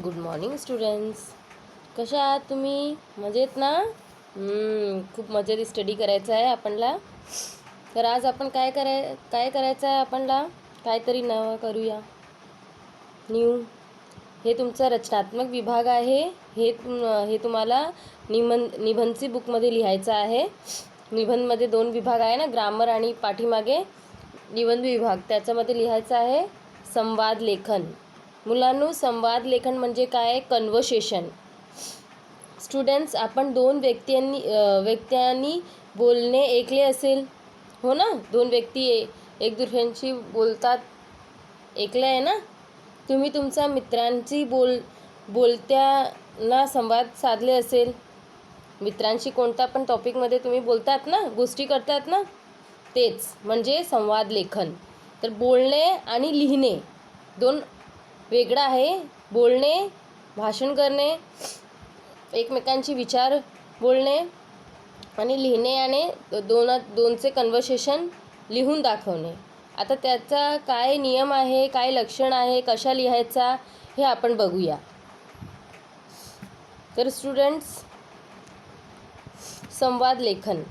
Good morning students. कशा आहात तुम्ही? मजेत ना? खूप मजेत स्टडी करायचं आहे आपणला. तर आज आपण काय करायचं आहे आपणला? काहीतरी नवं करूया, न्यू. हे तुमचा रचनात्मक विभाग आहे. हे तुम्हाला निबंधची बुकमध्ये लिहायचं आहे. निबंधमध्ये 2 विभाग आहे ना, ग्रामर आणि पाठीमागे निबंध विभाग. त्याच्यामध्ये लिहायचं आहे संवाद लेखन. मुलांनो, संवाद लेखन म्हणजे काय? कन्व्हर्सेशन. स्टुडंट्स, आपण 2 व्यक्तींनी बोलणे ऐकले असेल, हो ना? 2 व्यक्ती एक दुसऱ्यांशी बोलतात, ऐकलं आहे ना? तुम्ही तुमच्या मित्रांची बोलत्यांना संवाद साधले असेल. मित्रांशी कोणता पण टॉपिकमध्ये तुम्ही बोलतात ना, गोष्टी करतात ना, तेच म्हणजे संवाद लेखन. तर बोलणे आणि लिहिणे 2 वेगळं आहे. बोलणे, भाषण करणे, एकमेकांची विचार बोलणे, आणि लिहिणे आणि दोनचे कन्व्हर्सेशन लिहून दाखवणे. आता त्याचा काय नियम आहे, काय लक्षण आहे, कशा लिहायचा हे आपण बघूया. तर स्टुडंट्स, संवाद लेखन.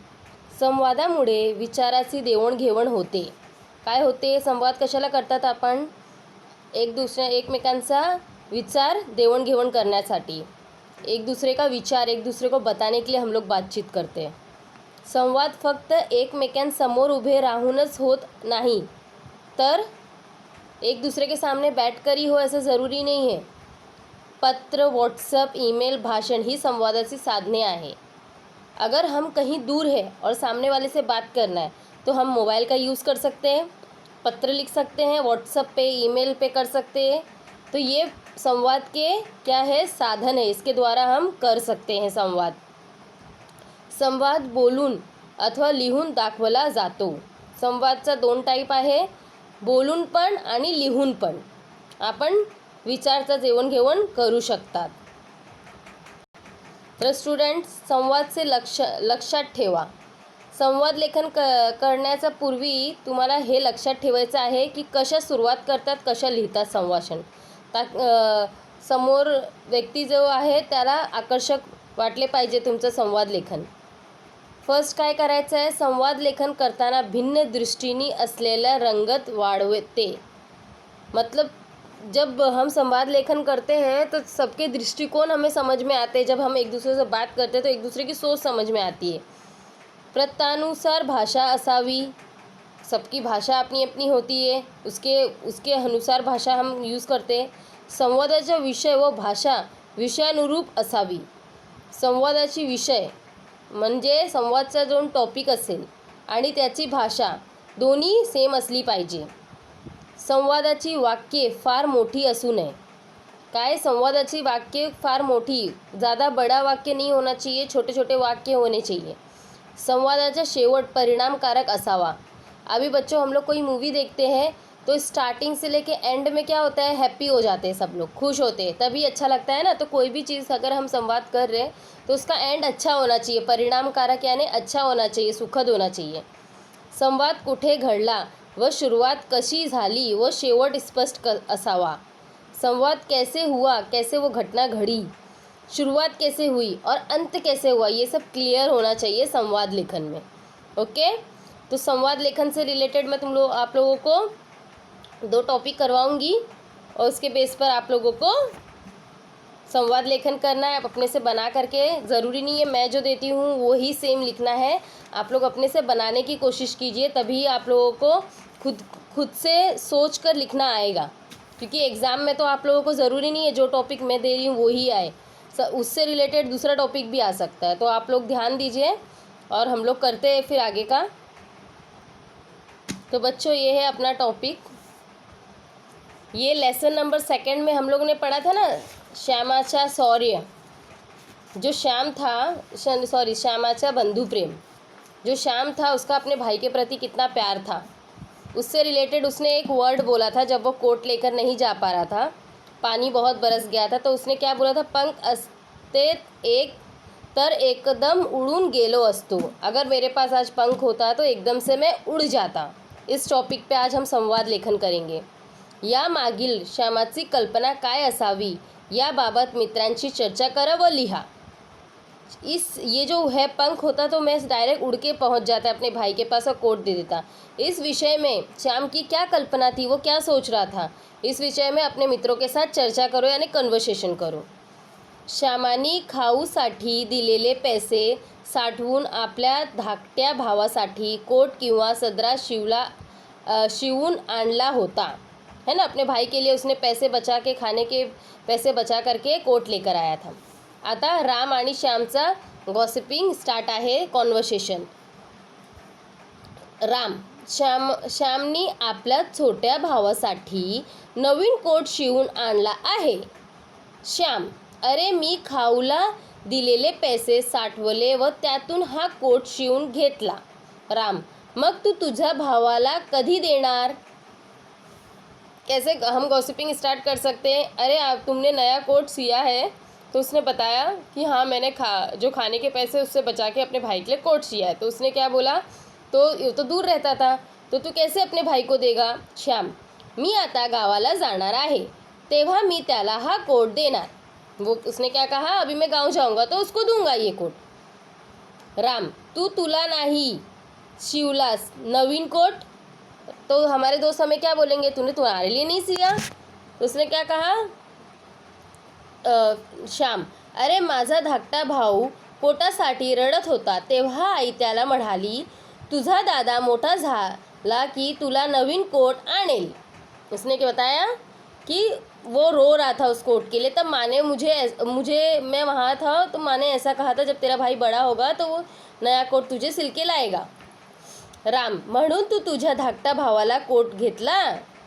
संवादामुळे विचाराची देवाणघेवाण होते. काय होते? संवाद कशाला करतात आपण? एकमेकांचा विचार देवणघेवण करण्यासाठी. एक दूसरे का विचार एक दूसरे को बताने के लिए हम लोग बातचीत करते हैं. संवाद फक्त एकमेकांसमोर उभे राहूनच होत नाही, तर एक दूसरे के सामने बैठकर ही हो ऐसा ज़रूरी नहीं है. पत्र, व्हाट्सएप, ईमेल, भाषण ही संवादाची साधने आहे. अगर हम कहीं दूर है और सामने वाले से बात करना है तो हम मोबाइल का यूज़ कर सकते हैं, पत्र लिख सकते हैं, व्हाट्सएप पे, ईमेल पे कर सकते हैं. तो ये संवाद के क्या है? साधन है. इसके द्वारा हम कर सकते हैं संवाद. संवाद बोलून अथवा लिहून दाखवला जातो. संवादचा 2 टाईप आहे, बोलून पण आणि लिहून पण. आपण विचारचं देवाणघेवाण करू शकतात. तर स्टुडंट्स, संवादचे लक्षात ठेवा. संवाद लेखन करण्याच्या पूर्वी तुम्हाला हे लक्षात ठेवायचं आहे की कशा सुरुवात करतात, कशा लिहितात संभाषण. समोर व्यक्ती जो आहे त्याला आकर्षक वाटले पाहिजे तुमचं संवाद लेखन. फर्स्ट काय करायचं आहे? संवाद लेखन करताना भिन्न दृष्टीने असलेल्या रंगत वाढवते. मतलब जब हम संवाद लेखन करते हैं तो सबके दृष्टिकोण हमें समझ में आते हैं. जब हम एक दूसरे से बात करते हैं तो एक दूसरे की सोच समझ में आती है. प्रत्यानुसार भाषा असावी. सबकी भाषा अपनी अपनी होती है, उसके अनुसार भाषा हम यूज़ करते हैं. संवादाचा विषय व भाषा विषयानुरूप असावी. संवादाची विषय म्हणजे संवादचा जो टॉपिक असेल आणि त्याची भाषा दोन्ही सेम असली पाहिजे. संवादाची वाक्ये फार मोठी असू नये. काय? संवादाची वाक्य फार मोठी, ज़्यादा बड़ा वाक्य नहीं होना चाहिए, छोटे छोटे वाक्य होने चाहिए. संवादाचा शेवट परिणामकारक असावा. अभी बच्चों, हम लोग कोई मूवी देखते हैं तो स्टार्टिंग से लेके एंड में क्या होता है? हैप्पी हो जाते हैं, सब लोग खुश होते हैं, तभी अच्छा लगता है ना. तो कोई भी चीज़ अगर हम संवाद कर रहे हैं तो उसका एंड अच्छा होना चाहिए, परिणामकारक यानी अच्छा होना चाहिए, सुखद होना चाहिए. संवाद कुठे घडला व सुरुवात कशी झाली व शेवट स्पष्ट असावा. संवाद कैसे हुआ, कैसे वो घटना घड़ी, शुरुआत कैसे हुई और अंत कैसे हुआ, ये सब क्लियर होना चाहिए संवाद लेखन में. ओके. तो संवाद लेखन से रिलेटेड मैं आप लोगों को 2 टॉपिक करवाऊंगी और उसके बेस पर आप लोगों को संवाद लेखन करना है. आप अपने से बना करके, ज़रूरी नहीं है मैं जो देती हूँ वो ही सेम लिखना है. आप लोग अपने से बनाने की कोशिश कीजिए, तभी आप लोगों को खुद से सोच कर लिखना आएगा. क्योंकि एग्ज़ाम में तो आप लोगों को ज़रूरी नहीं है जो टॉपिक मैं दे रही हूँ वो ही आए, उससे रिलेटेड दूसरा टॉपिक भी आ सकता है. तो आप लोग ध्यान दीजिए और हम लोग करते हैं फिर आगे का. तो बच्चों, ये है अपना टॉपिक. ये लेसन नंबर 2 में हम लोगों ने पढ़ा था ना, श्यामाचा शौर्य. जो श्याम था, श्यामाचा बंधु प्रेम. जो श्याम था उसका अपने भाई के प्रति कितना प्यार था, उससे रिलेटेड उसने एक वर्ड बोला था. जब वो कोट लेकर नहीं जा पा रहा था, पानी बहुत बरस गया था, तो उसने क्या बोला था? पंख असते एक तर एकदम उड़ून गेलो असतो. अगर मेरे पास आज पंख होता तो एकदम से मैं उड़ जाता. इस टॉपिक पे आज हम संवाद लेखन करेंगे. या मागील श्यामाची कल्पना काय असावी याबाबत मित्रांशी चर्चा करा व लिहा। ये जो है पंख होता तो मैं डायरेक्ट उड़ के पहुँच जाता अपने भाई के पास और कोट दे देता। इस विषय में श्याम की क्या कल्पना थी, वो क्या सोच रहा था, इस विषय में अपने मित्रों के साथ चर्चा करो यानी कन्व्हर्सेशन करो। श्यामाने खाऊसाठी दिलेले पैसे साठवून आपल्या धाकट्या भावासाठी कोट किंवा सदरा शिवून आणला होता, है ना। अपने भाई के लिए उसने पैसे बचा के, खाने के पैसे बचा करके कोट लेकर आया था। आता राम आणि श्यामचा गॉसिपिंग स्टार्ट आहे, कॉन्व्हर्सेशन। राम, श्यामनी आपल्या छोट्या भावासाठी नवीन कोट शिवून आणला आहे। श्याम, अरे मी खाऊला दिलेले पैसे साठवले व त्यातून हा कोट शिवून घेतला। राम, मग तू तुझ्या भावाला कधी देणार? कैसे हम गॉसिपिंग स्टार्ट कर सकते हैं। अरे तुमने नया कोट सिया है, तो उसने बताया कि हाँ मैंने जो खाने के पैसे उससे बचा के अपने भाई के लिए कोट सिया है। तो उसने क्या बोला, तो दूर रहता था, तो तू कैसे अपने भाई को देगा? श्याम, मी आता गावाला जाणार आहे, तेव्हा मी त्याला हा कोट देणार। वो उसने क्या कहा, अभी मैं गांव जाऊंगा तो उसको दूंगा ये कोट। राम, तुला नहीं शिवलास नवीन कोट, तो हमारे दोस्त हमें क्या बोलेंगे, तूने तुम्हारे लिए नहीं सिया। तो उसने क्या कहा, श्याम, अरे माझा धाकटा भाऊ कोटासाठी रडत होता, तेव्हा आई त्याला म्हणाली तुझा दादा मोठा झाला की तुला नवीन कोट आणेल। उसने क्या बताया कि वो रो रहा था उस कोट के लिए, तब माँ ने मुझे मैं वहाँ था तो माँ ने ऐसा कहा था जब तेरा भाई बड़ा होगा तो वो नया कोट तुझे सिल के लाएगा। राम, म्हणून तू तुझ्या धाकट्या भावाला कोट घेतला?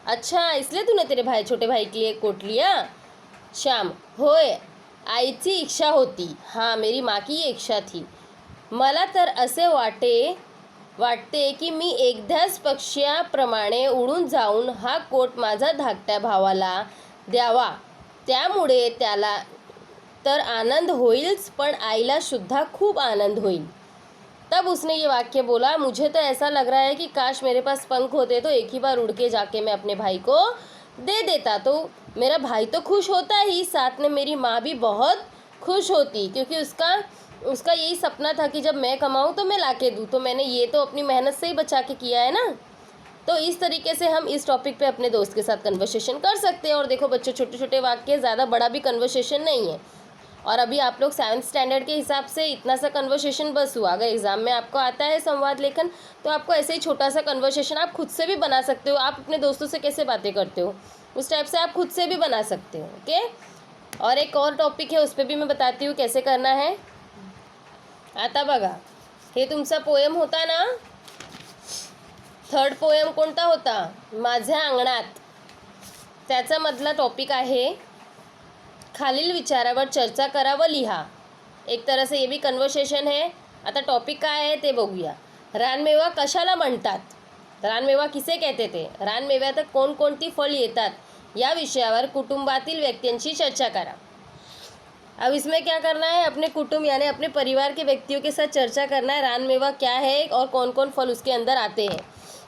अच्छा, इसलिए तूने तेरे छोटे भाई के लिए कोट लिया। श्याम, होय, आईची इच्छा होती। हाँ, मेरी माँ की ये इच्छा थी। मला तर असे वाटते की मी एकदाच पक्ष्याप्रमाणे उडून जाऊन हा कोट माझा धाकट्या भावाला द्यावा, त्यामुळे त्याला तर आनंद होईलच पण आईला सुद्धा खूप आनंद होईल। तब उसने ये वाक्य बोला, मुझे तो ऐसा लग रहा है कि काश मेरे पास पंख होते तो एक ही बार उड़ के जाके मैं अपने भाई को दे देता, तो मेरा भाई तो खुश होता ही, साथ में मेरी माँ भी बहुत खुश होती, क्योंकि उसका यही सपना था कि जब मैं कमाऊँ तो मैं लाके दूँ, तो मैंने ये तो अपनी मेहनत से ही बचा के किया है ना। तो इस तरीके से हम इस टॉपिक पे अपने दोस्त के साथ कन्वर्सेशन कर सकते हैं। और देखो बच्चों, छोटे छोटे वाक्य, ज़्यादा बड़ा भी कन्वर्सेशन नहीं है। और अभी आप लोग 7th स्टैंडर्ड के हिसाब से इतना सा कन्वर्सेशन बस हुआ। अगर एग्ज़ाम में आपको आता है संवाद लेखन, तो आपको ऐसे ही छोटा सा कन्वर्सेशन आप खुद से भी बना सकते हो। आप अपने दोस्तों से कैसे बातें करते हो, उस टाइप से आप खुद से भी बना सकते हो। ओके, और एक और टॉपिक है, उस पर भी मैं बताती हूँ कैसे करना है। आता बघा, हे तुमचा पोएम होता ना, 3rd पोएम कोणता होता, माझ्या अंगणात, त्याचा मधला टॉपिक आहे खालील विचारावर चर्चा करा व लिहा। एक तरह से ये भी कन्वर्सेशन है। आता टॉपिक काय आहे ते बघूया। रानमेवा कशाला म्हणतात, रानमेवा किसे कहते थे, रानमेव्यात कोणकोणती फळ येतात या विषयावर कुटुंबातील व्यक्तींशी चर्चा करा। अब इसमें क्या करना है, अपने कुटुंब यानी अपने परिवार के व्यक्तियों के साथ चर्चा करना है, रानमेवा क्या है और कौन कौन फल उसके अंदर आते हैं।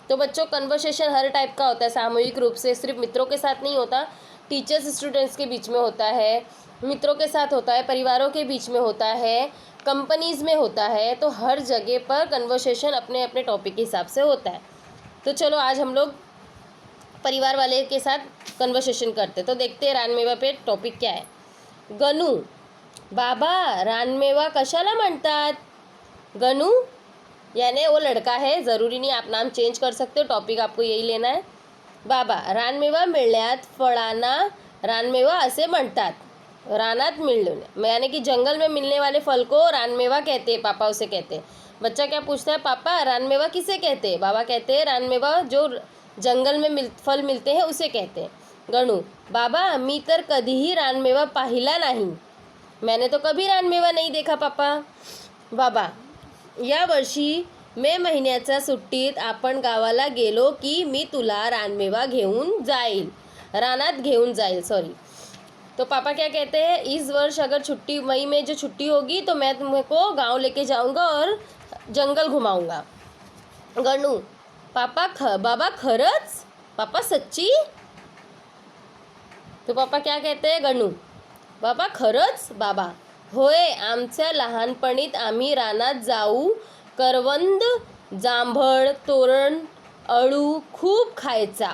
तो बच्चों, कन्वर्सेशन हर टाइप का होता है, सामूहिक रूप से, सिर्फ मित्रों के साथ नहीं होता, टीचर्स स्टूडेंट्स के बीच में होता है, मित्रों के साथ होता है, परिवारों के बीच में होता है, कंपनीज़ में होता है। तो हर जगह पर कन्वर्सेशन अपने अपने टॉपिक के हिसाब से होता है। तो चलो आज हम लोग परिवार वाले के साथ कन्वर्सेशन करते। तो देखते हैं रानमेवा पे टॉपिक क्या है। गनू, बाबा रानमेवा कशाला म्हणतात? गनू यानी वो लड़का है, ज़रूरी नहीं आप नाम चेंज कर सकते हो, टॉपिक आपको यही लेना है। बाबा, रानमेवा मिळण्यात फळांना रानमेवा असे म्हणतात। रानात मिलने यानी कि जंगल में मिलने वाले फल को रानमेवा कहते हैं, पापा उसे कहते हैं। बच्चा क्या पूछता है, पापा रानमेवा किसे कहते हैं? बाबा कहते हैं रानमेवा जो जंगल में फल मिलते हैं उसे कहते हैं। गणू, बाबा मी तर कधीही रानमेवा पाहिला नाही, मैंने तो कभी रानमेवा नहीं देखा पापा। बाबा, या वर्षी मे महिन्याच्या सुट्टीत आपण गावाला गेलो की मी तुला रानमेवा घेऊन जाईल, रानात घेऊन जाईल, सॉरी। तो पापा क्या कहते हैं, इस वर्ष अगर छुट्टी, मई में जो छुट्टी होगी तो मैं तुमको गांव लेके जाऊंगा और जंगल घुमाऊंगा। गणू, बाबा खरंच? पापा सच्ची? तो पापा क्या कहते हैं, गणू, बाबा खरंच? बाबा होय, आमच्या लहानपणीत आम्ही रानात जाऊ करवंद, जांभळ, तोरण, अळू खूप खायचा।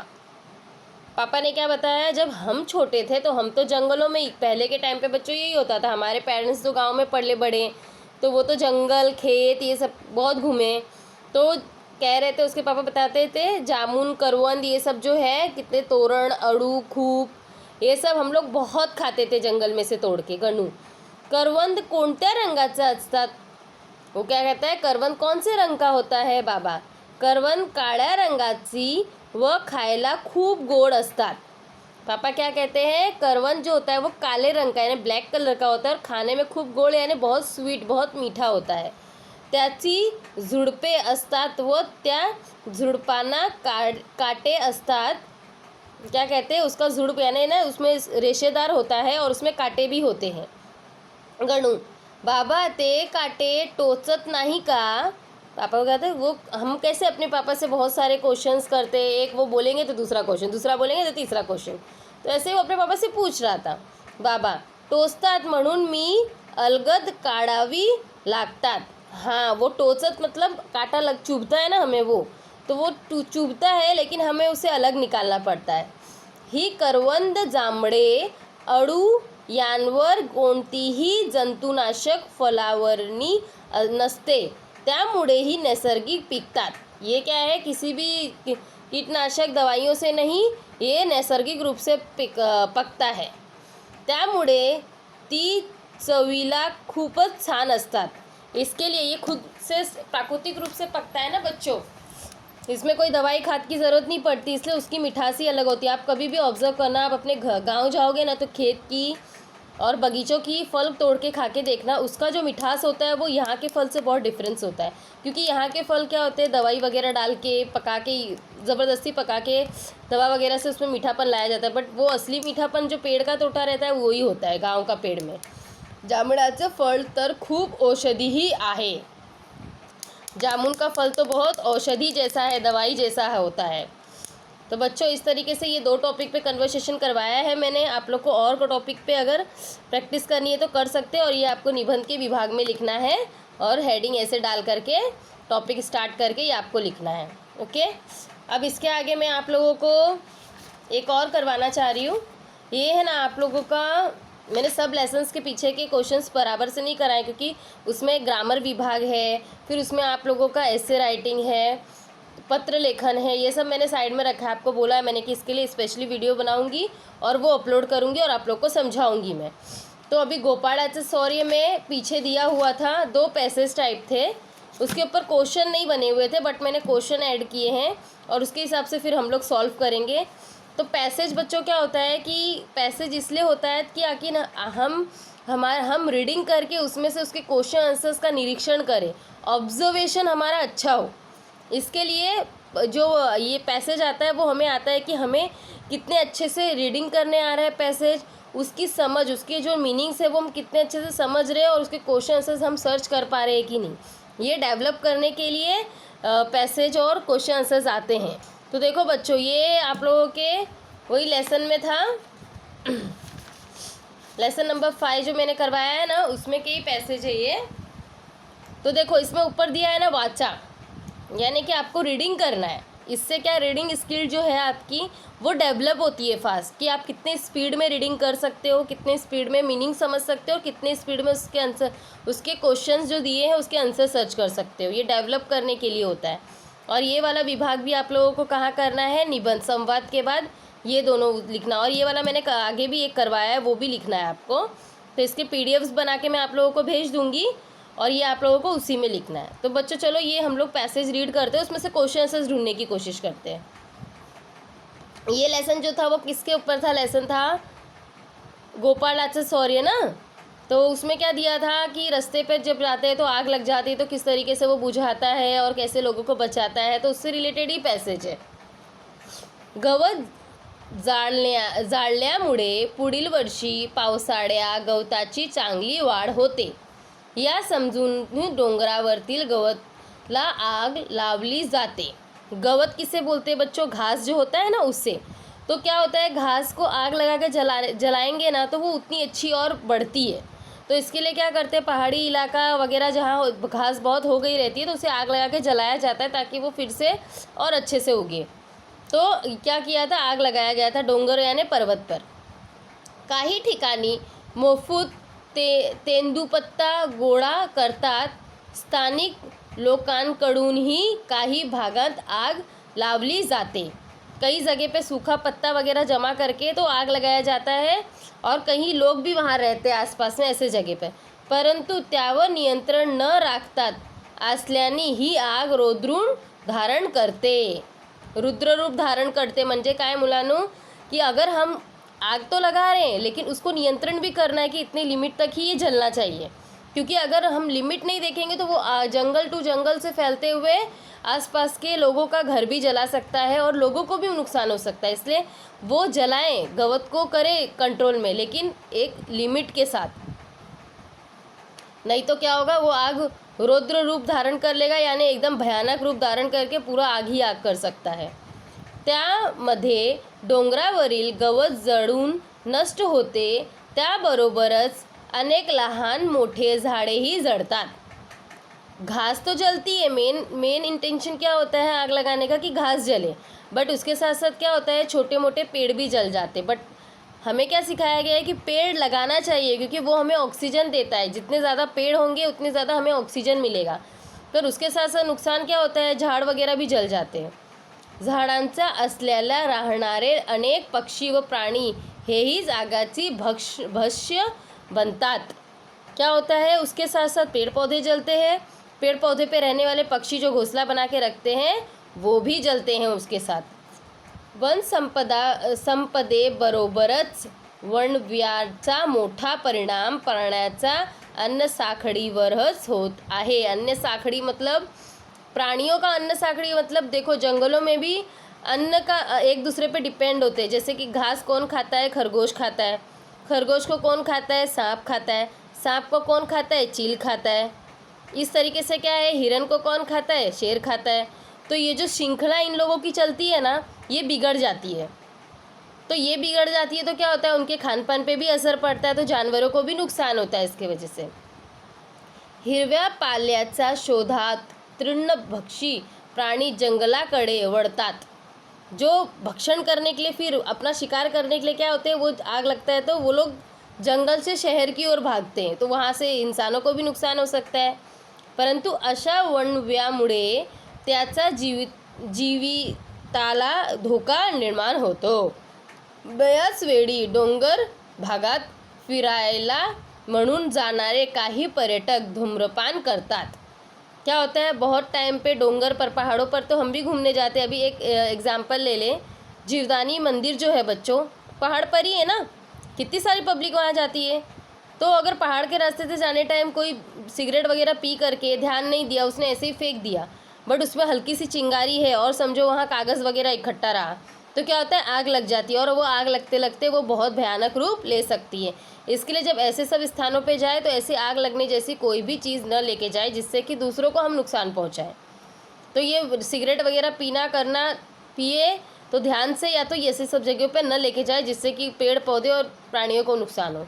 पापा ने क्या बताया, जब हम छोटे थे तो हम तो जंगलों में, पहले के टाइम पे बच्चों यही होता था, हमारे पेरेंट्स तो गांव में पले बड़े, तो वो तो जंगल खेत ये सब बहुत घूमे। तो कह रहे थे, उसके पापा बताते थे जामुन करवंद ये सब जो है, कितने तोरण अड़ू खूब, ये सब हम लोग बहुत खाते थे जंगल में से तोड़ के। गणू, करवंद कोणत्या रंगाचा असतात? वो क्या कहता है, करवंद कौन से रंग का होता है? बाबा, करवंद काळ्या रंगाची व खायला खूप गोड असतात। पापा क्या कहते हैं, करवंद जो होता है वो काले रंग का यानी ब्लैक कलर का होता है और खाने में खूप गोड यानी बहुत स्वीट, बहुत मीठा होता है। त्याची झुडपे असतात व त्या झुडपांना काटे असतात। क्या कहते हैं, उसका झुडप यानी ना उसमें रेशेदार होता है और उसमें काटे भी होते हैं। गणू, बाबा ते काटे टोचत नहीं का? पापा को कहते हैं, वो हम कैसे अपने पापा से बहुत सारे क्वेश्चंस करते, एक वो बोलेंगे तो दूसरा क्वेश्चन, दूसरा बोलेंगे तो तीसरा क्वेश्चन, तो ऐसे ही वो अपने पापा से पूछ रहा था। बाबा, टोचतात म्हणून मी अलगद काढावी लागतात। हाँ, वो टोचत मतलब काटा लग चुभता है ना हमें, वो तो वो चुभता है लेकिन हमें उसे अलग निकालना पड़ता है। ही करवंद, जांभळे, अळू यांवर कोणतीही जंतुनाशक फवारणी नसते, त्यामुळे ही नैसर्गिक पिकतात। ये क्या है, किसी भी कीटनाशक दवाइयों से नहीं, ये नैसर्गिक रूप से पकता है, त्यामुळे ती चवीला खूपच छान असतात। इसके लिए ये खुद से प्राकृतिक रूप से पकता है ना बच्चों, इसमें कोई दवाई खाद की ज़रूरत नहीं पड़ती, इसलिए उसकी मिठास ही अलग होती है। आप कभी भी ऑब्जर्व करना, आप अपने गांव जाओगे ना तो खेत की और बगीचों की फल तोड़ के खा के देखना, उसका जो मिठास होता है वो यहाँ के फल से बहुत डिफरेंस होता है। क्योंकि यहाँ के फल क्या होते हैं, दवाई वगैरह डाल के पका के, ज़बरदस्ती पका के दवा वगैरह से उसमें मीठापन लाया जाता है, बट वो असली मीठापन जो पेड़ का तोटा रहता है वही होता है गाँव का पेड़ में। जांभळाचं फळ तर खूप औषधीही आहे। जामुन का फल तो बहुत औषधि जैसा है, दवाई जैसा होता है। तो बच्चों, इस तरीके से ये 2 टॉपिक पे कन्वर्सेशन करवाया है मैंने। आप लोग को और टॉपिक पे अगर प्रैक्टिस करनी है तो कर सकते हैं, और ये आपको निबंध के विभाग में लिखना है और हेडिंग ऐसे डाल करके टॉपिक स्टार्ट करके ये आपको लिखना है। ओके, अब इसके आगे मैं आप लोगों को एक और करवाना चाह रही हूँ। ये है ना, आप लोगों का मैंने सब लेसन्स के पीछे के क्वेश्चंस बराबर से नहीं कराए, क्योंकि उसमें ग्रामर विभाग है, फिर उसमें आप लोगों का ऐसे राइटिंग है, पत्र लेखन है, ये सब मैंने साइड में रखा है। आपको बोला है मैंने कि इसके लिए स्पेशली वीडियो बनाऊंगी और वो अपलोड करूंगी और आप लोग को समझाऊंगी मैं। तो अभी गोपाळाचं शौर्य में पीछे दिया हुआ था, 2 पैसेज टाइप थे, उसके ऊपर क्वेश्चन नहीं बने हुए थे, बट मैंने क्वेश्चन ऐड किए हैं और उसके हिसाब से फिर हम लोग सॉल्व करेंगे। तो पैसेज बच्चों क्या होता है कि पैसेज इसलिए होता है कि आखिर हम रीडिंग करके उसमें से उसके क्वेश्चन आंसर्स का निरीक्षण करें, ऑब्जर्वेशन हमारा अच्छा हो। इसके लिए जो ये पैसेज आता है वो हमें आता है कि हमें कितने अच्छे से रीडिंग करने आ रहा है पैसेज, उसकी समझ, उसके जो मीनिंग्स है वो हम कितने अच्छे से समझ रहे हैं और उसके क्वेश्चन आंसर्स हम सर्च कर पा रहे हैं कि नहीं, ये डेवलप करने के लिए पैसेज और क्वेश्चन आंसर्स आते हैं। तो देखो बच्चों, ये आप लोगों के वही लेसन में था, लेसन नंबर 5 जो मैंने करवाया है ना, उसमें कई पैसेज है ये। तो देखो, इसमें ऊपर दिया है ना वाचा, यानी कि आपको रीडिंग करना है। इससे क्या, रीडिंग स्किल जो है आपकी वो डेवलप होती है फास्ट, कि आप कितने स्पीड में रीडिंग कर सकते हो, कितने स्पीड में मीनिंग समझ सकते हो, कितने स्पीड में उसके आंसर, उसके क्वेश्चंस जो दिए हैं उसके आंसर सर्च कर सकते हो। ये डेवलप करने के लिए होता है। और ये वाला विभाग भी आप लोगों को कहाँ करना है, निबंध संवाद के बाद ये दोनों लिखना। और ये वाला मैंने आगे भी एक करवाया है, वो भी लिखना है आपको। तो इसके PDFs बना के मैं आप लोगों को भेज दूँगी और ये आप लोगों को उसी में लिखना है। तो बच्चों चलो, ये हम लोग पैसेज रीड करते हैं, उसमें से क्वेश्चन आंसर्स ढूंढने की कोशिश करते हैं। ये लेसन जो था वो किसके ऊपर था, लेसन था गोपाळाचं शौर्य ना। तो उसमें क्या दिया था कि रास्ते पे जब जाते हैं तो आग लग जाती है, तो किस तरीके से वो बुझाता है और कैसे लोगों को बचाता है, तो उससे रिलेटेड ही पैसेज है। गवत जाळल्यामुळे पुढील वर्षी पावसाळ्या गवताची चांगली वाढ होते, या समजून डोंगरावरतील गवतला आग लावली जाते। गवत किसे बोलते हैं बच्चों, घास जो होता है ना उससे। तो क्या होता है, घास को आग लगा के जलाएंगे ना तो वो उतनी अच्छी और बढ़ती है। तो इसके लिए क्या करते हैं, पहाड़ी इलाका वगैरह जहाँ घास बहुत हो गई रहती है तो उसे आग लगा के जलाया जाता है ताकि वो फिर से और अच्छे से उगे। तो क्या किया था, आग लगाया गया था डोंगर यानी पर्वत पर। काही ठिकाणी मोफूत तेंदूपत्ता गोळा करतात. स्थानिक लोकांकडूनही काही भागात आग लावली जाते। कई जगह पे सूखा पत्ता वगैरह जमा करके तो आग लगाया जाता है और कहीं लोग भी वहाँ रहते हैं आसपास में ऐसे जगह पे, परंतु त्यावर नियंत्रण न राखतात असल्याने ही आग धारण करते, रुद्ररूप धारण करते। म्हणजे काय मुलांनो, की अगर हम आग तो लगा रहे हैं लेकिन उसको नियंत्रण भी करना है कि इतनी लिमिट तक ही ये जलना चाहिए, क्योंकि अगर हम लिमिट नहीं देखेंगे तो वो जंगल टू जंगल से फैलते हुए आसपास के लोगों का घर भी जला सकता है और लोगों को भी नुकसान हो सकता है। इसलिए वो जलाएं, गवत को करें कंट्रोल में, लेकिन एक लिमिट के साथ, नहीं तो क्या होगा, वो आग रौद्र रूप धारण कर लेगा, यानी एकदम भयानक रूप धारण करके पूरा आग ही आग कर सकता है। त्यामध्ये डोंगरावरील गवत जळून नष्ट होते, त्याबरोबरच अनेक लहान मोठे झाडेही जळतात। घास तो जलती है, मेन इंटेंशन क्या होता है आग लगाने का कि घास जले, बट उसके साथ साथ क्या होता है, छोटे मोटे पेड़ भी जल जाते। बट हमें क्या सिखाया गया है कि पेड़ लगाना चाहिए, क्योंकि वो हमें ऑक्सीजन देता है। जितने ज़्यादा पेड़ होंगे उतने ज़्यादा हमें ऑक्सीजन मिलेगा। पर उसके साथ साथ नुकसान क्या होता है, झाड़ वगैरह भी जल जाते हैं। झाडांचा असल्याला राहणारे अनेक पक्षी व प्राणी हेही आगाची भक्ष्य बनतात। क्या होता है, उसके साथ साथ पेड़ पौधे जलते हैं, पेड़ पौधे पे रहने वाले पक्षी जो घोंसला बना के रखते हैं वो भी जलते हैं उसके साथ। वन संपदेबरोबरच वणव्याचा मोठा परिणाम प्राण्याचा अन्न साखळीवरच होत आहे। अन्न साखड़ी मतलब प्राणियों का अन्न साखड़ी मतलब देखो, जंगलों में भी अन्न का एक दूसरे पे डिपेंड होते हैं। जैसे कि घास कौन खाता है, खरगोश खाता है। खरगोश को कौन खाता है, सांप खाता है। सांप को कौन खाता है, चील खाता है। इस तरीके से क्या है, हिरन को कौन खाता है, शेर खाता है। तो ये जो श्रृंखला इन लोगों की चलती है ना, ये बिगड़ जाती है। तो ये बिगड़ जाती है तो क्या होता है, उनके खान पान पे भी असर पड़ता है, तो जानवरों को भी नुकसान होता है इसके वजह से। हिरव्या पाल्याच्या शोधात तृणभक्षी प्राणी जंगलाकडे वळतात। जो भक्षण करने के लिए, फिर अपना शिकार करने के लिए क्या होते हैं, वो आग लगता है तो वो लोग जंगल से शहर की ओर भागते हैं, तो वहाँ से इंसानों को भी नुकसान हो सकता है। परंतु अशा वणव्यामुळे त्याचा जीविताला धोका निर्माण होतो। बऱ्याच वेळी डोंगर भागात फिरायला म्हणून जाणारे काही पर्यटक धूम्रपान करतात। क्या होता है, बहुत टाइम पे डोंगर पर, पहाड़ों पर तो हम भी घूमने जाते हैं। अभी एक एग्जांपल ले लें, जीवदानी मंदिर जो है बच्चों, पहाड़ पर ही है ना, कितनी सारी पब्लिक वहाँ जाती है। तो अगर पहाड़ के रास्ते से जाने टाइम कोई सिगरेट वगैरह पी करके ध्यान नहीं दिया, उसने ऐसे ही फेंक दिया, बट उसमें हल्की सी चिंगारी है और समझो वहाँ कागज़ वगैरह इकट्ठा रहा, तो क्या होता है, आग लग जाती है और वो आग लगते लगते वो बहुत भयानक रूप ले सकती है। इसके लिए जब ऐसे सब स्थानों पे जाए तो ऐसी आग लगने जैसी कोई भी चीज़ न लेके जाए जिससे कि दूसरों को हम नुकसान पहुँचाएँ। तो ये सिगरेट वगैरह पीना करना, पिए तो ध्यान से, या तो ऐसे सब जगहों पे न लेके जाए जिससे कि पेड़ पौधे और प्राणियों को नुकसान हो।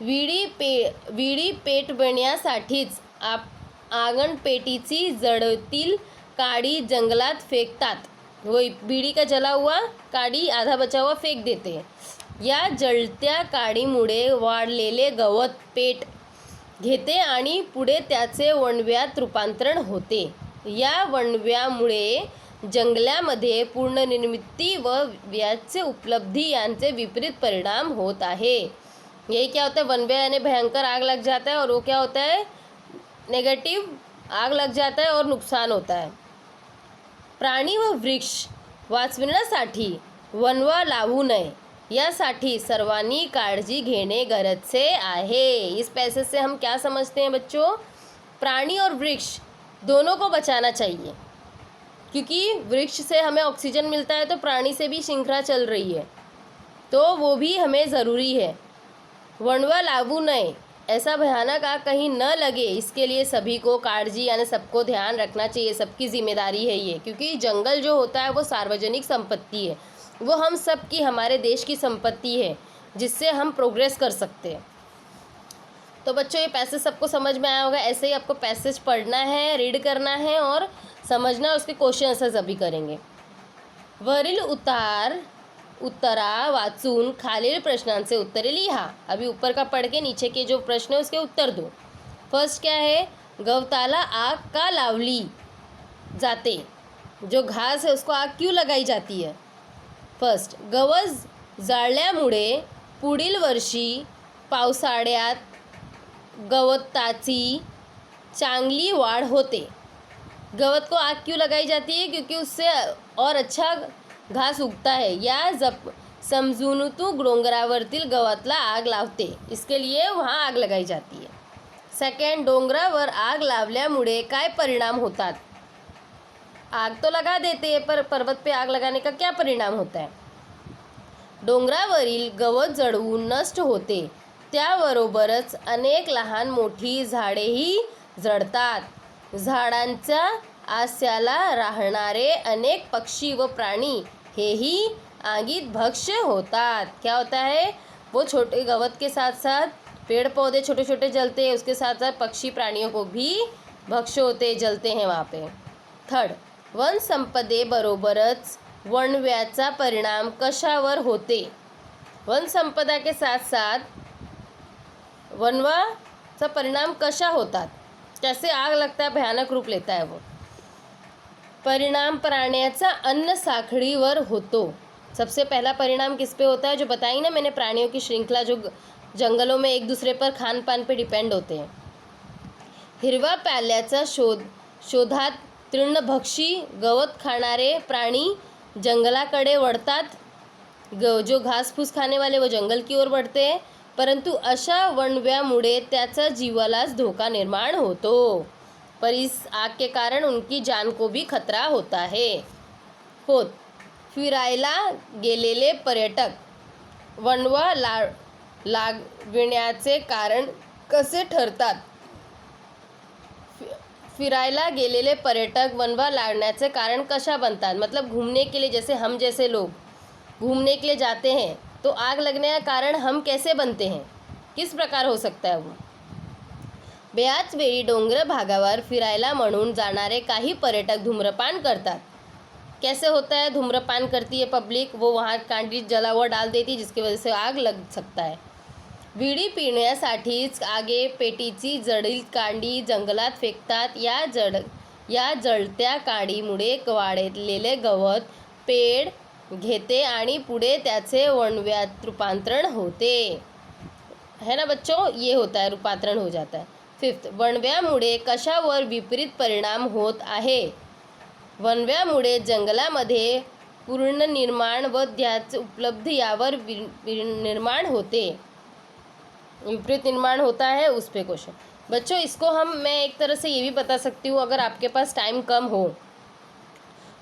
विडी पेटवण्यासाठीच आगणपेटीची जळतील काडी जंगलात फेकतात। वही बीड़ी का जला हुआ काडी आधा बचा हुआ फेंक देते हैं। या जळत्या काडीमुळे वाढलेले गवत पेट घेते आणि पुढे त्याचे वणव्यात रूपांतरण होते। या वणव्यामुळे जंगलामध्ये पुनर्निर्मिती व व्याचे उपलब्धि यांचे विपरीत परिणाम होत आहे। यही क्या होता है, वनव्या यानी भयंकर आग लग जाता है और वो क्या होता है, नेगेटिव आग लग जाता है और नुकसान होता है। प्राणी व वृक्ष वाचविण्यासाठी वणवा लावू नये यासाठी सर्वांनी काळजी घेणे गरजेचे आहे। इस पैसेज से हम क्या समझते हैं बच्चों, प्राणी और वृक्ष दोनों को बचाना चाहिए, क्योंकि वृक्ष से हमें ऑक्सीजन मिलता है तो प्राणी से भी श्रृंखला चल रही है, तो वो भी हमें ज़रूरी है। वणवा लावू नये, ऐसा भयानक आग कहीं न लगे, इसके लिए सभी को काळजी यानी सबको ध्यान रखना चाहिए, सबकी जिम्मेदारी है ये, क्योंकि जंगल जो होता है वो सार्वजनिक संपत्ति है। वो हम सब की, हमारे देश की संपत्ति है जिससे हम प्रोग्रेस कर सकते हैं। तो बच्चों ये पैसेज सबको समझ में आया होगा। ऐसे ही आपको पैसेज पढ़ना है, रीड करना है और समझना, उसके क्वेश्चन आंसर्स अभी करेंगे। वरील उत्तरा वाचून खालील प्रश्नांचे उत्तरे लिहा। अभी ऊपर का पढ़ के नीचे के जो प्रश्न है उसके उत्तर दो। फर्स्ट क्या है, गवताला आग का लावली जाते, जो घास है उसको आग क्यों लगाई जाती है। फर्स्ट, गवत जाळल्यामुळे पुढील वर्षी पावसाळ्यात गवताची चांगली वाढ होते। गवत को आग क्यों लगाई जाती है, क्योंकि उससे और अच्छा घास उगता है। या समजून तू डोंगरावरतील गवतला आग लावते, इसके लिए वहाँ आग लगाई जाती है। सेकंड, डोंगरावर आग लावल्यामुळे काय परिणाम होतात। आग तो लगा देते हैं, पर पर्वत पे आग लगाने का क्या परिणाम होता है। डोंगरावरील गवत जळून नष्ट होते, त्याबरोबरच अनेक लहान मोठी झाडेही जळतात। झाडांच्या आस्याला राहणारे अनेक पक्षी व प्राणी हेही आगीत भक्ष्य होतात। क्या होता है, वो छोटे गवत के साथ साथ पेड़ पौधे छोटे छोटे जलते हैं, उसके साथ साथ पक्षी प्राणियों को भी भक्ष्य होते, जलते हैं वहाँ पे। थर्ड, वन संपदेबरोबरच वणव्याचा परिणाम कशावर होते। वन संपदा के साथ साथ वनवाचा परिणाम कशा होतात, कैसे आग लगता है, भयानक रूप लेता है वो। परिणाम प्राण्याचा अन्न साखळीवर होतो। सबसे पहला परिणाम किस पे होता है, जो बताई ना मैंने, प्राणियों की श्रृंखला जो जंगलों में एक दूसरे पर खान पान पे डिपेंड होते हैं। हिरवा पाल्याचा शोधात तृणभक्षी गवत खाणारे प्राणी जंगलाकडे वळतात। जो घास फूस खाने वाले वो जंगल की ओर बढ़ते हैं, परंतु अशा वणव्यामुळे त्याचा जीवालाच धोका निर्माण होतो। पर इस आग के कारण उनकी जान को भी खतरा होता है। फोर्थ, फिरायला गेलेले पर्यटक वणवा लागविण्याचे कारण कसे ठरतात। फिरायला गेलेले पर्यटक वनवा लागण्याचे कारण कशा बनतात, मतलब घूमने के लिए, जैसे हम जैसे लोग घूमने के लिए जाते हैं तो आग लगने का कारण हम कैसे बनते हैं, किस प्रकार हो सकता है वो। ब्याच वेळी डोंगर भागावर फिरायला म्हणून जाणारे काही पर्यटक धूम्रपान करतात। कैसे होता है, धूम्रपान करती है पब्लिक, वो वहाँ कांडी जला हुआ डाल देती है, जिसकी वजह से आग लग सकता है। बीड़ी पिण्यासाठीच आगे पेटीची जळीत कांडी जंगलात फेकतात। या जळत्या काडीमुळे वाढलेले गवत पेड़ घेते आणि पुढे त्याचे वणव्यात रूपांतरण होते, है ना बच्चों, ये होता है, रूपांतरण हो जाता है। फिफ्थ, वणव्यामुळे कशावर विपरीत परिणाम होत आहे। वणव्यामुळे जंगलामध्ये पुनर्निर्माण व त्याची उपलब्धी यावर निर्माण होते, विपरीत निर्माण होता है, उस पे क्वेश्चन। बच्चों इसको मैं एक तरह से ये भी बता सकती हूँ, अगर आपके पास टाइम कम हो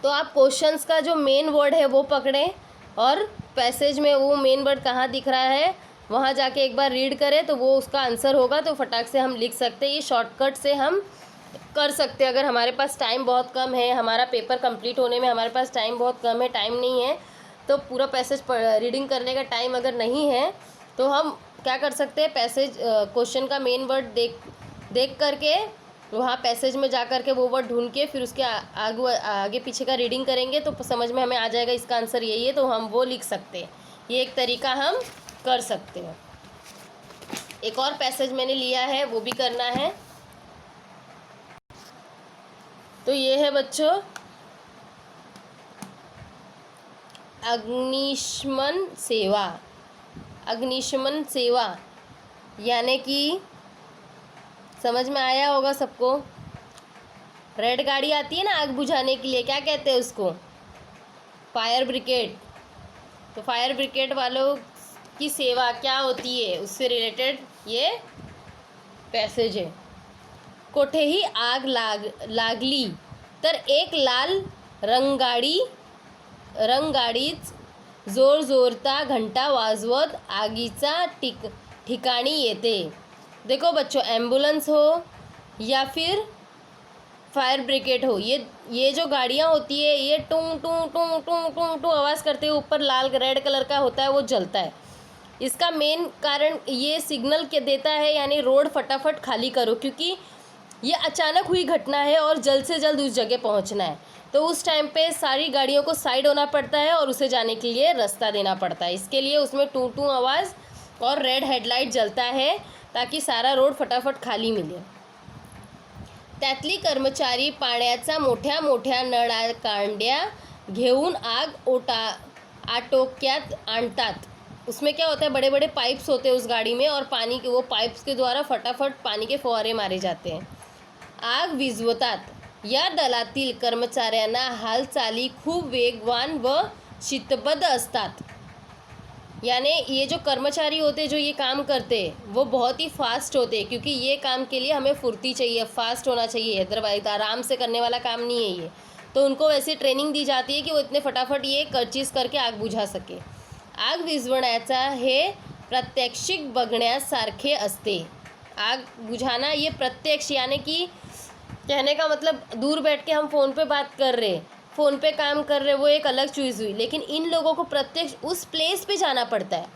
तो आप क्वेश्चंस का जो मेन वर्ड है वो पकड़ें और पैसेज में वो मेन वर्ड कहाँ दिख रहा है वहाँ जाके एक बार रीड करें, तो वो उसका आंसर होगा, तो फटाक से हम लिख सकते हैं। ये शॉर्टकट से हम कर सकते हैं। अगर हमारे पास टाइम बहुत कम है, हमारा पेपर कंप्लीट होने में हमारे पास टाइम बहुत कम है, टाइम नहीं है, तो पूरा पैसेज रीडिंग करने का टाइम अगर नहीं है तो हम क्या कर सकते हैं, पैसेज क्वेश्चन का मेन वर्ड देख करके वहाँ पैसेज में जा कर के वो वर्ड ढूंढ के फिर उसके आगे पीछे का रीडिंग करेंगे तो समझ में हमें आ जाएगा इसका आंसर यही है, तो हम वो लिख सकते हैं। ये एक तरीका हम कर सकते हैं। एक और पैसेज मैंने लिया है, वो भी करना है। तो ये है बच्चों, अग्निशमन सेवा। अग्निशमन सेवा यानी कि समझ में आया होगा सबको, रेड गाड़ी आती है ना आग बुझाने के लिए, क्या कहते हैं उसको, फायर ब्रिगेड। तो फायर ब्रिगेड वालों की सेवा क्या होती है, उससे रिलेटेड ये पैसेज है। कोठेही आग लागली तर एक लाल रंगगाडीच जोरजोरता घंटा वाजवत आगीचा ठिकाणी येते। देखो बच्चों, एम्बुलेंस हो या फिर फायर ब्रिगेड हो, ये जो गाड़ियाँ होती है ये टूं टूं टूं टूं टूं टूं आवाज़ करते हुए ऊपर लाल रेड कलर का होता है वो जलता है। इसका मेन कारण ये सिग्नल के देता है, यानी रोड फटाफट खाली करो, क्योंकि ये अचानक हुई घटना है और जल्द से जल्द उस जगह पहुंचना है। तो उस टाइम पे सारी गाड़ियों को साइड होना पड़ता है और उसे जाने के लिए रास्ता देना पड़ता है। इसके लिए उसमें टू टू आवाज़ और रेड हेडलाइट जलता है ताकि सारा रोड फटाफट खाली मिले। त्यातली कर्मचारी पाण्याचा मोठ्या मोठ्या नळकांड्या घेऊन आग आटोक्यात आणतात। उसमें क्या होता है, बड़े बड़े पाइप्स होते हैं उस गाड़ी में और पानी के वो पाइप्स के द्वारा फटाफट पानी के फुहारे मारे जाते हैं। आग विझवतात। या दलातील कर्मचाऱ्यांना हालचाली खूप वेगवान व शिस्तबद्ध असतात। यानी ये जो कर्मचारी होते हैं जो ये काम करते हैं वो बहुत ही फास्ट होते हैं, क्योंकि ये काम के लिए हमें फुर्ती चाहिए, फास्ट होना चाहिए, अदरवाइज आराम से करने वाला काम नहीं है ये। तो उनको वैसे ट्रेनिंग दी जाती है कि वो इतने फटाफट ये चीज़ करके आग बुझा सके। आग विझवण्याचा हे प्रात्यक्षिक बघण्यासारखे असते। आग बुझाना ये प्रत्यक्ष, यानी कि कहने का मतलब दूर बैठ के हम फ़ोन पे बात कर रहे, फ़ोन पे काम कर रहे, वो एक अलग चीज़ हुई, लेकिन इन लोगों को प्रत्यक्ष उस प्लेस पे जाना पड़ता है,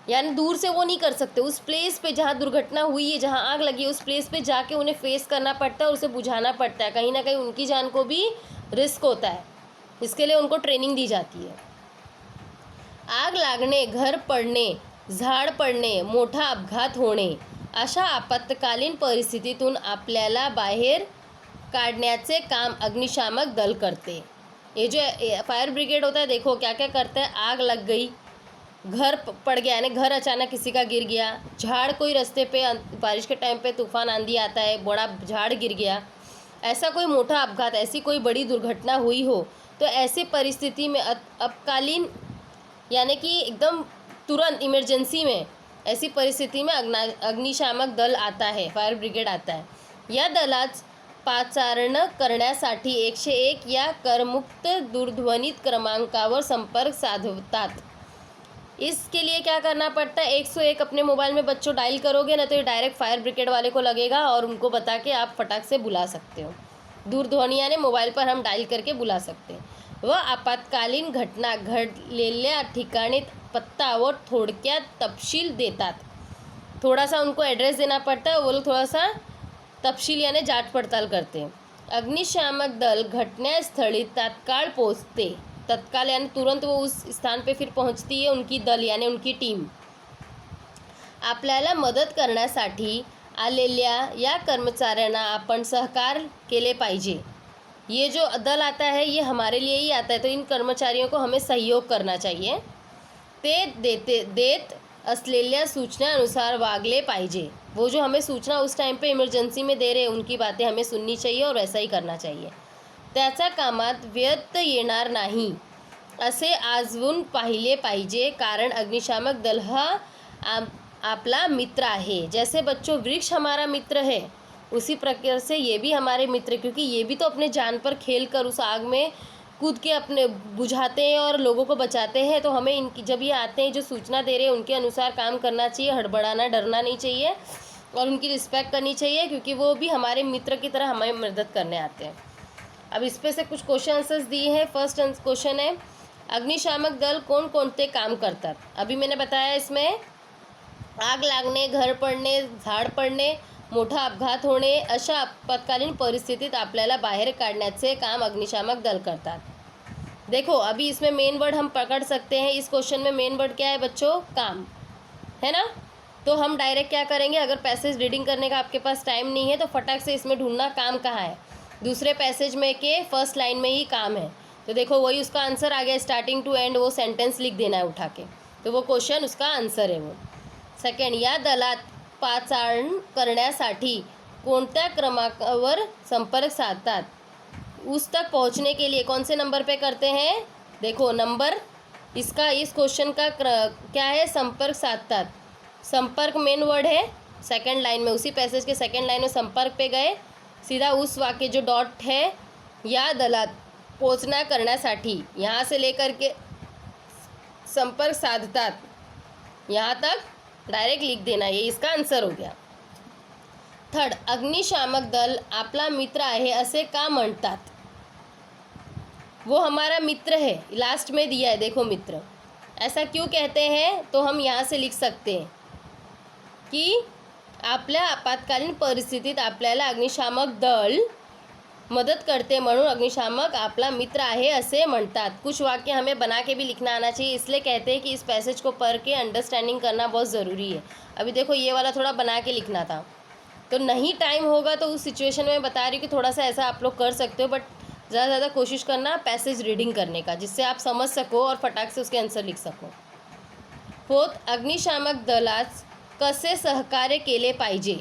यानी दूर से वो नहीं कर सकते। उस प्लेस पे जहाँ दुर्घटना हुई है, जहाँ आग लगी है, उस प्लेस पे जाके उन्हें फेस करना पड़ता है और उसे बुझाना पड़ता है। कहीं ना कहीं उनकी जान को भी रिस्क होता है, इसके लिए उनको ट्रेनिंग दी जाती है। आग लागणे, घर पडणे, झाड पडणे, मोठा अपघात होणे अशा आपत्कालीन परिस्थितीतून आपल्याला बाहेर काढण्याचे काम अग्निशामक दल करते। ये जो फायर ब्रिगेड होता है, देखो क्या क्या करता है। आग लग गई, घर पड़ गया, यानी घर अचानक किसी का गिर गया, झाड़ कोई रास्ते पे बारिश के टाइम पे तूफान आंधी आता है, बड़ा झाड़ गिर गया, ऐसा कोई मोटा अपघात, ऐसी कोई बड़ी दुर्घटना हुई हो, तो ऐसे परिस्थिति में अपकालीन यानी कि एकदम तुरंत इमरजेंसी में ऐसी परिस्थिति में अग्निशामक दल आता है, फायर ब्रिगेड आता है। या दलात पाचारण करण्यासाठी 101 या करमुक्त दूरध्वनीत क्रमांकावर संपर्क साधतात। इसके लिए क्या करना पड़ता है, 101 अपने मोबाइल में बच्चों डायल करोगे ना, तो ये डायरेक्ट फायर ब्रिगेड वाले को लगेगा और उनको बता के आप फटाक से बुला सकते हो। दूरध्वनी यानी मोबाइल पर हम डायल करके बुला सकते हैं। व आपातकालीन घटना घडलेल्या ठिकाणी पत्ता व थोडक्यात तपशील देतात। थोड़ा सा उनको एड्रेस देना पड़ता है, वो लोग थोड़ा सा तपशील यानी जांच पड़ताल करते हैं। अग्निशामक दल घटनास्थळी तत्काळ पोहोचते। तत्काल यानी तुरंत वो उस स्थान पे फिर पहुंचती है उनकी दल यानी उनकी टीम। आपल्याला मदत करण्यासाठी आलेल्या या कर्मचाऱ्यांना आपण सहकार केले पाहिजे। ये जो दल आता है ये हमारे लिए ही आता है, तो इन कर्मचारियों को हमें सहयोग करना चाहिए। ते देत असलेल्या सूचनानुसार वागले पाहिजे। वो जो हमें सूचना उस टाइम पे इमरजेंसी में दे रहे हैं उनकी बातें हमें सुननी चाहिए और वैसा ही करना चाहिए। त्याचा कामात व्यत्यय येणार नाही असे आजवून पाहिले पाहिजे, कारण अग्निशामक दल हा आपला मित्र आहे। जैसे बच्चों वृक्ष हमारा मित्र है, उसी प्रकार से ये भी हमारे मित्र, क्योंकि ये भी तो अपने जान पर खेल कर उस आग में कूद के अपने बुझाते हैं और लोगों को बचाते हैं। तो हमें इनकी जब ये आते हैं जो सूचना दे रहे हैं उनके अनुसार काम करना चाहिए, हड़बड़ाना डरना नहीं चाहिए और उनकी रिस्पेक्ट करनी चाहिए, क्योंकि वो भी हमारे मित्र की तरह हमें मदद करने आते हैं। अब इस पे से कुछ क्वेश्चन आंसर्स दिए हैं। फर्स्ट क्वेश्चन है, अग्निशामक दल कौन कोणते काम करतात। अभी मैंने बताया इसमें आग लागणे, घर पडणे, झाड पडणे, मोठा अपघात होणे अशा आपत्कालीन परिस्थितीत आपल्याला बाहेर काढण्याचे काम अग्निशामक दल करतात। देखो अभी इसमें मेन वर्ड हम पकड़ सकते हैं। इस क्वेश्चन में मेन वर्ड क्या है बच्चों, काम है ना। तो हम डायरेक्ट क्या करेंगे, अगर पैसेज रीडिंग करने का आपके पास टाइम नहीं है तो फटाक से इसमें ढूंढना काम कहाँ है। दूसरे पैसेज में के फर्स्ट लाइन में ही काम है, तो देखो वही उसका आंसर आ गया। स्टार्टिंग टू एंड वो सेंटेंस लिख देना है उठा के, तो वो क्वेश्चन उसका आंसर है वो। सेकंड, या दलात पाचारण करण्यासाठी कोणत्या क्रमांकावर संपर्क साधतात। उस तक पहुंचने के लिए कौन से नंबर पे करते हैं, देखो नंबर इसका इस क्वेश्चन का क्या है, संपर्क साधतात। संपर्क मेन वर्ड है सेकंड लाइन में, उसी पैसेज के सेकंड लाइन में संपर्क पे गए, सीधा उस वाक्य जो डॉट है या दलात पोचना करण्यासाठी यहाँ से लेकर के संपर्क साधतात यहाँ तक डायरेक्ट लिख देना, ये इसका आंसर हो गया। थर्ड, अग्निशामक दल आपला मित्र आहे असे का म्हणतात? वो हमारा मित्र है, लास्ट में दिया है देखो मित्र, ऐसा क्यों कहते हैं? तो हम यहाँ से लिख सकते हैं की आपल्या आपातकालीन परिस्थितीत आपल्याला अग्निशामक दल मदत करते म्हणून अग्निशामक आपला मित्र आहे असे म्हणतात। कुछ वाक्य हमें बना के भी लिखना आना चाहिए, इसलिए कहते हैं कि इस पैसेज को पढ़ के अंडरस्टैंडिंग करना बहुत ज़रूरी है। अभी देखो ये वाला थोड़ा बना के लिखना था, तो नहीं टाइम होगा तो उस सिचुएशन में बता रही हूँ कि थोड़ा सा ऐसा आप लोग कर सकते हो, बट ज़्यादा से ज़्यादा कोशिश करना पैसेज रीडिंग करने का, जिससे आप समझ सको और फटाक से उसके आंसर लिख सको। फोर्थ, अग्निशामक दलास कसे सहकार्य केले पाहिजे?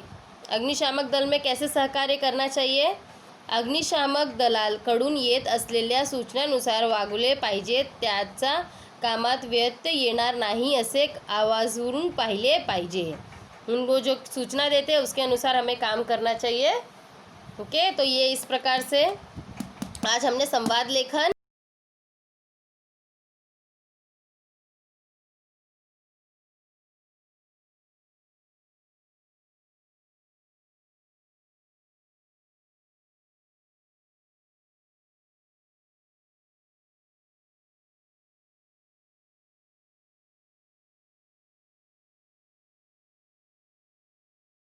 अग्निशामक दल में कैसे सहकार्य करना चाहिए? अग्निशामक दलाकडून येत असलेल्या सूचनानुसार वागले पाहिजे, त्याचा कामात व्यत्यय येणार नाही असे आवाजवरून पाहिले पाहिजे। उनको जो सूचना देते हैं उसके अनुसार हमें काम करना चाहिए। ओके, तो ये इस प्रकार से आज हमने संवाद लेखन